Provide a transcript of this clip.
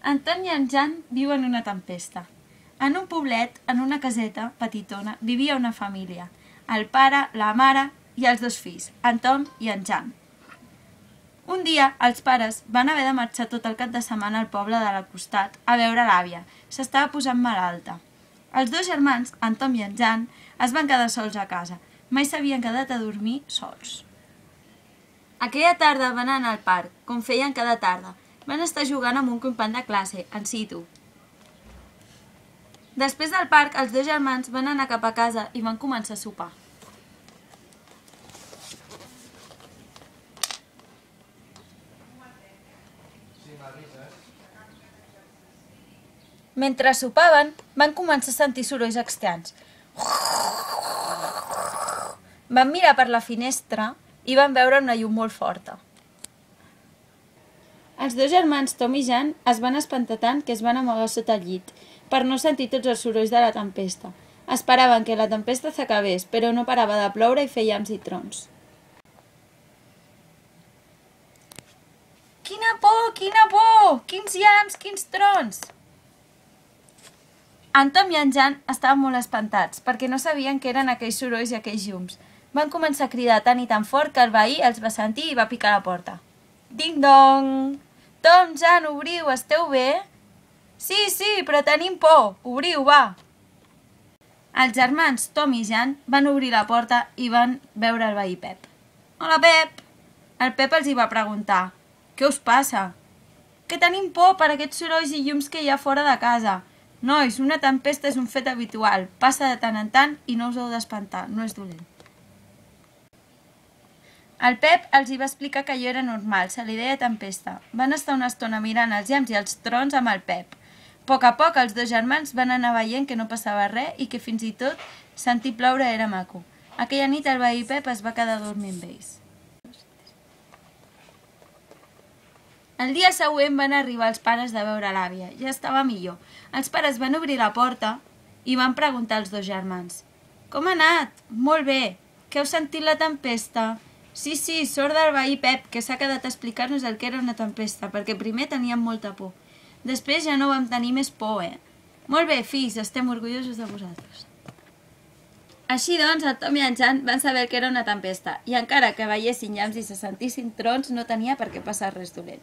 En Tom i en Jan viuen una tempesta. En un poblet, en una caseta petitona, vivia una família. El pare, la mare i els dos fills, en Tom i en Jan. Un dia, els pares van haver de marxar tot el cap de setmana al poble de la costat a veure l'àvia. S'estava posant malalta. Els dos germans, en Tom i en Jan, es van quedar sols a casa. Mai s'havien quedat a dormir sols. Aquella tarda van anar al parc, com feien cada tarda. Van estar jugant amb un company de classe, en Situ. Després del parc, els dos germans van anar cap a casa i van començar a sopar. Mentre sopaven, van començar a sentir sorolls estranys. Van mirar per la finestra i van veure una llum molt forta. Els dos germans, Tom i Jan, es van espantar tant que es van amagar sota el llit per no sentir tots els sorolls de la tempesta. Esperaven que la tempesta s'acabés, però no parava de ploure i fer llamps i trons. Quina por! Quina por! Quins llamps, quins trons! En Tom i en Jan estaven molt espantats perquè no sabien què eren aquells sorolls i aquells llums. Van començar a cridar tant i tan fort que el veí els va sentir i va picar a la porta. Ding-dong! Tom, Jan, obriu, esteu bé? Sí, però tenim por. Obriu, va! Els germans Tom i Jan van obrir la porta i van veure el veí Pep. Hola, Pep! El Pep els hi va preguntar. Què us passa? Que tenim por per aquests sorolls i llums que hi ha fora de casa. Nois, una tempesta és un fet habitual. Passa de tant en tant i no us heu d'espantar, no és dolent. El Pep els hi va explicar que allò era normal, se li deia tempesta. Van estar una estona mirant els llamps i els trons amb el Pep. A poc els dos germans van anar veient que no passava res i que fins i tot sentir ploure era maco. Aquella nit el veí Pep es va quedar a dormir amb ells. El dia següent van arribar els pares de veure l'àvia. Ja estava millor. Els pares van obrir la porta i van preguntar als dos germans. Com ha anat? Molt bé. Que heu sentit la tempesta? Sí, sort del veí Pep, que s'ha quedat a explicar-nos el que era una tempesta, perquè primer teníem molta por. Després ja no vam tenir més por, Molt bé, fills, estem orgullosos de vosaltres. Així doncs, el Tom i en Jan van saber que era una tempesta, i encara que veiessin llamps i se sentissin trons, no tenia per què passar res dolent.